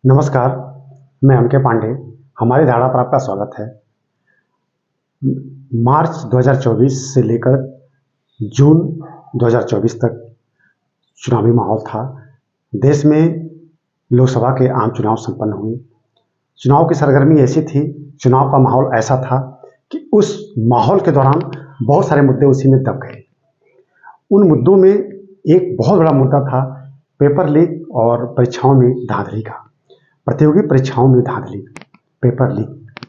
नमस्कार, मैं एम के पांडे। हमारी धारा पर आपका स्वागत है। मार्च 2024 से लेकर जून 2024 तक चुनावी माहौल था। देश में लोकसभा के आम चुनाव संपन्न हुए। चुनाव की सरगर्मी ऐसी थी, चुनाव का माहौल ऐसा था कि उस माहौल के दौरान बहुत सारे मुद्दे उसी में दब गए। उन मुद्दों में एक बहुत बड़ा मुद्दा था पेपर लीक और परीक्षाओं में धांधली का। प्रतियोगी परीक्षाओं में धांधली, पेपर लीक।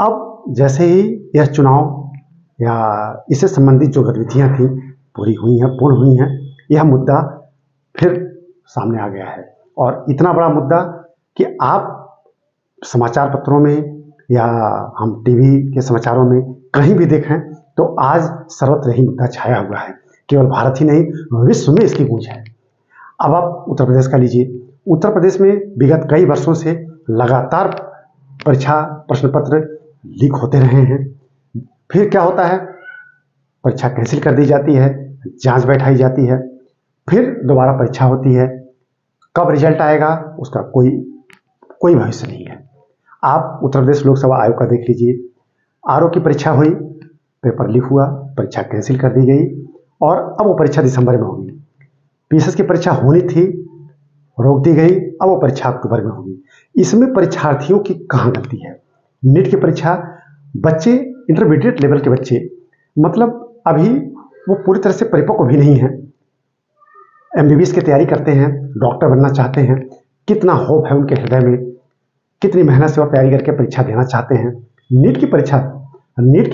अब जैसे ही यह चुनाव या इससे संबंधित जो गतिविधियां थी पूर्ण हुई हैं, यह मुद्दा फिर सामने आ गया है। और इतना बड़ा मुद्दा कि आप समाचार पत्रों में या हम टीवी के समाचारों में कहीं भी देखें तो आज सर्वत्र यही मुद्दा छाया हुआ है। केवल भारत ही नहीं, विश्व में इसकी गूंज है। अब आप उत्तर प्रदेश का लीजिए। उत्तर प्रदेश में विगत कई वर्षों से लगातार परीक्षा प्रश्न पत्र लीक होते रहे हैं। फिर क्या होता है, परीक्षा कैंसिल कर दी जाती है, जांच बैठाई जाती है, फिर दोबारा परीक्षा होती है। कब रिजल्ट आएगा उसका कोई भविष्य नहीं है। आप उत्तर प्रदेश लोकसभा आयोग का देख लीजिए। आरओ की परीक्षा हुई, पेपर लीक हुआ, परीक्षा कैंसिल कर दी गई और अब वो परीक्षा दिसंबर में होगी। पीएसएस की परीक्षा होनी थी, रोक दी गई, अब वो परीक्षा अक्टूबर में होगी। इसमें परीक्षार्थियों की कहाँ गलती है? नीट की परीक्षा बच्चे, इंटरमीडिएट लेवल के बच्चे, मतलब अभी वो पूरी तरह से परिपक्व भी नहीं है, एमबीबीएस की तैयारी करते हैं, डॉक्टर बनना चाहते हैं, कितना होप है उनके हृदय में, कितनी मेहनत से वो तैयारी करके परीक्षा देना चाहते हैं। नीट की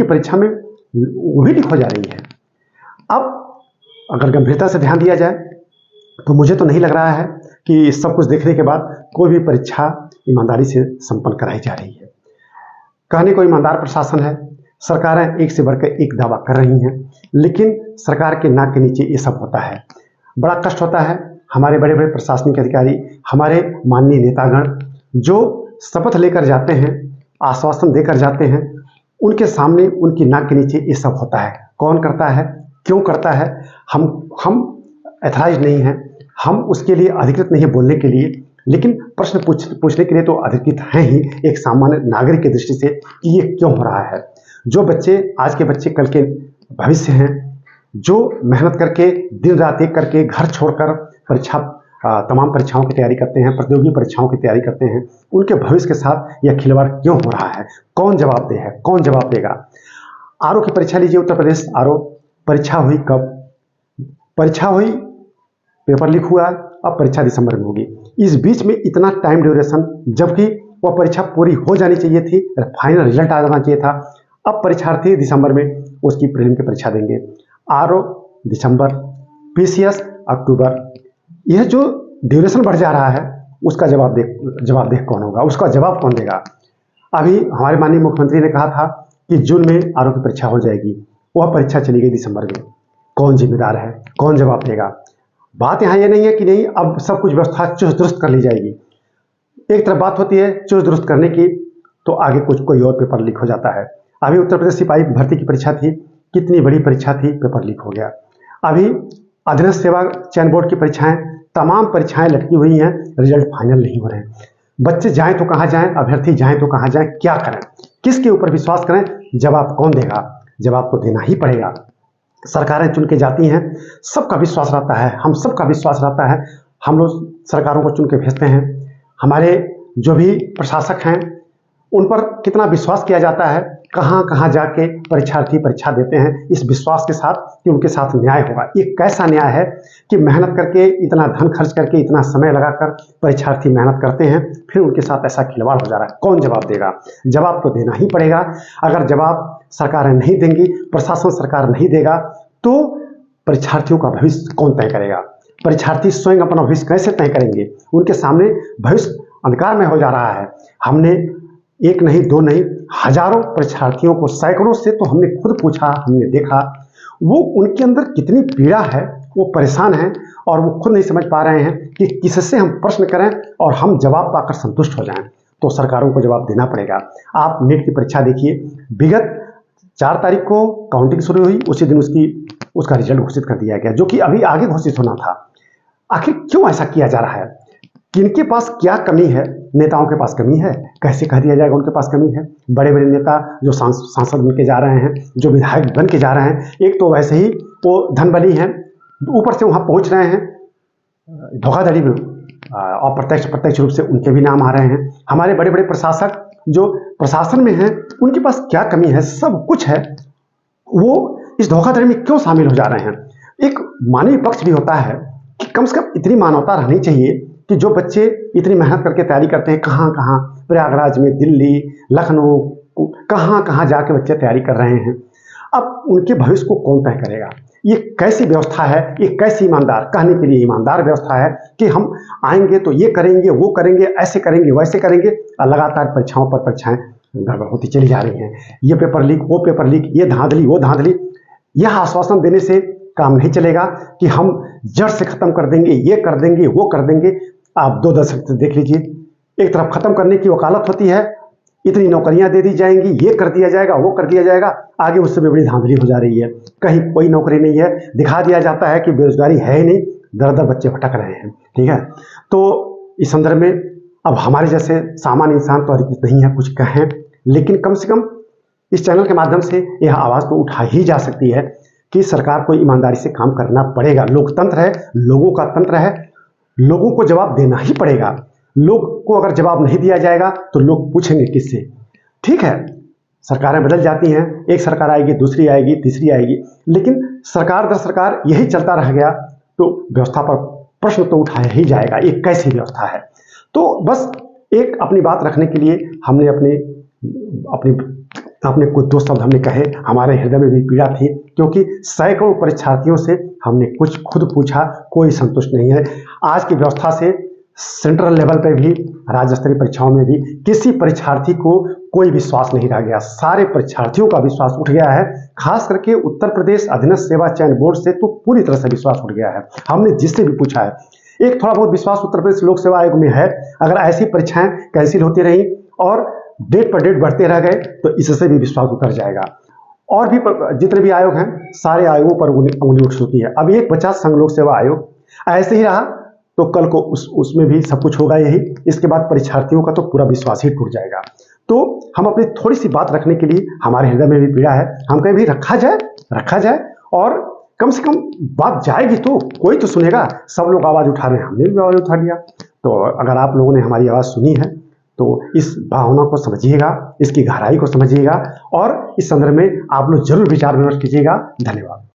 परीक्षा में वो भी लीक हो जा रही है। अब अगर गंभीरता से ध्यान दिया जाए तो मुझे तो नहीं लग रहा है कि सब कुछ देखने के बाद कोई भी परीक्षा ईमानदारी से संपन्न कराई जा रही है। कहने को ईमानदार प्रशासन है, सरकारें एक से बढ़कर एक दावा कर रही हैं, लेकिन सरकार के नाक के नीचे ये सब होता है। बड़ा कष्ट होता है। हमारे बड़े बड़े प्रशासनिक अधिकारी, हमारे माननीय नेतागण जो शपथ लेकर जाते हैं, आश्वासन देकर जाते हैं, उनके सामने उनकी नाक के नीचे ये सब होता है। कौन करता है, क्यों करता है, हम एथराइज नहीं हैं, हम उसके लिए अधिकृत नहीं है बोलने के लिए, लेकिन प्रश्न पूछने के लिए तो अधिकृत हैं ही एक सामान्य नागरिक की दृष्टि से कि ये क्यों हो रहा है। जो बच्चे, आज के बच्चे कल के भविष्य हैं, जो मेहनत करके दिन रात एक करके घर छोड़कर तमाम परीक्षाओं की तैयारी करते हैं, प्रतियोगी परीक्षाओं की तैयारी करते हैं, उनके भविष्य के साथ यह खिलवाड़ क्यों हो रहा है? कौन जवाबदेह है, कौन जवाब देगा? आरओ की परीक्षा लीजिए, उत्तर प्रदेश आरओ परीक्षा हुई कब? परीक्षा हुई, पेपर लीक हुआ, अब परीक्षा दिसंबर में होगी। इस बीच में इतना टाइम ड्यूरेशन, जबकि वह परीक्षा पूरी हो जानी चाहिए थी, फाइनल रिजल्ट आ जाना चाहिए था। अब परीक्षार्थी दिसंबर में उसकी प्रीलिम की परीक्षा देंगे। आरओ दिसंबर, पीसीएस अक्टूबर। यह जो ड्यूरेशन बढ़ जा रहा है उसका जवाबदेह कौन होगा? उसका जवाब कौन देगा? अभी हमारे माननीय मुख्यमंत्री ने कहा था कि जून में आरओ की परीक्षा हो जाएगी, वह परीक्षा चली गई दिसंबर में। कौन जिम्मेदार है, कौन जवाब देगा? बात यहाँ ये नहीं है कि नहीं अब सब कुछ व्यवस्था चुस्त दुरुस्त कर ली जाएगी। एक तरफ बात होती है चुस्त दुरुस्त करने की, तो आगे कोई और पेपर लीक हो जाता है। अभी उत्तर प्रदेश सिपाही भर्ती की परीक्षा थी, कितनी बड़ी परीक्षा थी, पेपर लीक हो गया। अभी अधीनस्थ सेवा चयन बोर्ड की परीक्षाएं, तमाम परीक्षाएं लटकी हुई हैं, रिजल्ट फाइनल नहीं हो रहे हैं। बच्चे जाएं तो कहाँ जाएं, अभ्यर्थी जाएं तो कहाँ जाएं, क्या करें, किसके ऊपर विश्वास करें? जवाब कौन देगा? जवाब तो देना ही पड़ेगा। सरकारें चुन के जाती हैं, सबका विश्वास रहता है, हम सबका विश्वास रहता है, हम लोग सरकारों को चुन के भेजते हैं। हमारे जो भी प्रशासक हैं उन पर कितना विश्वास किया जाता है, कहाँ कहाँ जाके परीक्षार्थी परीक्षा देते हैं इस विश्वास के साथ कि उनके साथ न्याय होगा। ये कैसा न्याय है कि मेहनत करके, इतना धन खर्च करके, इतना समय लगाकर परीक्षार्थी मेहनत करते हैं, फिर उनके साथ ऐसा खिलवाड़ हो जा रहा है। कौन जवाब देगा? जवाब तो देना ही पड़ेगा। अगर जवाब सरकारें नहीं देंगी, प्रशासन सरकार नहीं देगा, तो परीक्षार्थियों का भविष्य कौन तय करेगा? परीक्षार्थी स्वयं अपना भविष्य कैसे तय करेंगे? उनके सामने भविष्य अंधकार में हो जा रहा है। हमने एक नहीं, दो नहीं, हजारों परीक्षार्थियों को, सैकड़ों से तो हमने खुद पूछा, हमने देखा, वो उनके अंदर कितनी पीड़ा है, वो परेशान हैं और वो खुद नहीं समझ पा रहे हैं कि किससे हम प्रश्न करें और हम जवाब पाकर संतुष्ट हो जाएं। तो सरकारों को जवाब देना पड़ेगा। आप नीट की परीक्षा देखिए, विगत 4 तारीख को काउंटिंग शुरू हुई, उसी दिन उसका रिजल्ट घोषित कर दिया गया, जो कि अभी आगे घोषित होना था। आखिर क्यों ऐसा किया जा रहा है? किनके पास क्या कमी है? नेताओं के पास कमी है। कैसे कह दिया जाएगा उनके पास कमी है? बड़े बड़े नेता जो सांसद बन के जा रहे हैं, जो विधायक बन के जा रहे हैं, एक तो वैसे ही वो धनबली हैं, ऊपर से वहाँ पहुँच रहे हैं धोखाधड़ी में, अप्रत्यक्ष प्रत्यक्ष रूप से उनके भी नाम आ रहे हैं। हमारे बड़े बड़े प्रशासक जो प्रशासन में हैं, उनके पास क्या कमी है? सब कुछ है, वो इस धोखाधड़ी में क्यों शामिल हो जा रहे हैं? एक मानवीय पक्ष भी होता है कि कम से कम इतनी मानवता रहनी चाहिए कि जो बच्चे इतनी मेहनत करके तैयारी करते हैं, कहाँ कहाँ प्रयागराज में, दिल्ली, लखनऊ, कहाँ कहाँ जाके बच्चे तैयारी कर रहे हैं, अब उनके भविष्य को कौन तय करेगा? ये कैसी व्यवस्था है? ये कैसी ईमानदार, कहने के लिए ईमानदार व्यवस्था है कि हम आएंगे तो ये करेंगे, वो करेंगे, ऐसे करेंगे, वैसे करेंगे, और लगातार परीक्षाओं पर परीक्षाएं गड़बड़ होती चली जा रही हैं। ये पेपर लीक, वो पेपर लीक, ये धांधली, वो धांधली। यह आश्वासन देने से काम नहीं चलेगा कि हम जड़ से खत्म कर देंगे, ये कर देंगे, वो कर देंगे। आप 2 दशक से देख लीजिए, एक तरफ खत्म करने की वकालत होती है, इतनी नौकरियां दे ी जाएंगी, ये कर दिया जाएगा, वो कर दिया जाएगा, आगे उससे भी बड़ी धांधली हो जा रही है। कहीं कोई नौकरी नहीं है, दिखा दिया जाता है कि बेरोजगारी है ही नहीं, दर दर बच्चे भटक रहे हैं। ठीक है, तो इस संदर्भ में अब हमारे जैसे सामान्य इंसान तो अधिक नहीं है कुछ कहें, लेकिन कम से कम इस चैनल के माध्यम से यह आवाज़ तो उठा ही जा सकती है कि सरकार को ईमानदारी से काम करना पड़ेगा। लोकतंत्र है, लोगों का तंत्र है, लोगों को जवाब देना ही पड़ेगा। लोग को अगर जवाब नहीं दिया जाएगा तो लोग पूछेंगे किससे? ठीक है, सरकारें बदल जाती हैं, एक सरकार आएगी, दूसरी आएगी, तीसरी आएगी, लेकिन सरकार दर सरकार यही चलता रह गया तो व्यवस्था पर प्रश्न तो उठाया ही जाएगा, ये कैसी व्यवस्था है? तो बस एक अपनी बात रखने के लिए हमने अपने कुछ 2 शब्द हमने कहे। हमारे हृदय में भी पीड़ा थी, क्योंकि सैकड़ों परीक्षार्थियों से हमने कुछ खुद पूछा, कोई संतुष्ट नहीं है। आज की व्यवस्था से सेंट्रल लेवल पे भी, राज्य स्तरीय परीक्षाओं में भी किसी परीक्षार्थी को कोई विश्वास नहीं रह गया। सारे परीक्षार्थियों का विश्वास उठ गया है, खास करके उत्तर प्रदेश अधीनस्थ सेवा चयन बोर्ड से तो पूरी तरह से विश्वास उठ गया है। हमने जिससे भी पूछा है, एक थोड़ा बहुत विश्वास उत्तर प्रदेश लोक सेवा आयोग में है। अगर ऐसी परीक्षाएं कैंसिल होती रही और डेट पर डेट बढ़ते रह गए तो इससे भी विश्वास उतर जाएगा। और भी जितने भी आयोग हैं, सारे आयोगों पर उंगली उठ चुकी है। अब एक 50 संघ लोक सेवा आयोग ऐसे ही रहा तो कल को उसमें भी सब कुछ होगा यही। इसके बाद परीक्षार्थियों का तो पूरा विश्वास ही टूट जाएगा। तो हम अपनी थोड़ी सी बात रखने के लिए, हमारे हृदय में भी पीड़ा है, हम कहीं भी रखा जाए और कम से कम बात जाएगी तो कोई तो सुनेगा। सब लोग आवाज़ उठा रहे हैं, हमने भी आवाज़ उठा लिया। तो अगर आप लोगों ने हमारी आवाज़ सुनी है तो इस भावना को समझिएगा, इसकी गहराई को समझिएगा और इस संदर्भ में आप लोग जरूर विचार विमर्श कीजिएगा। धन्यवाद।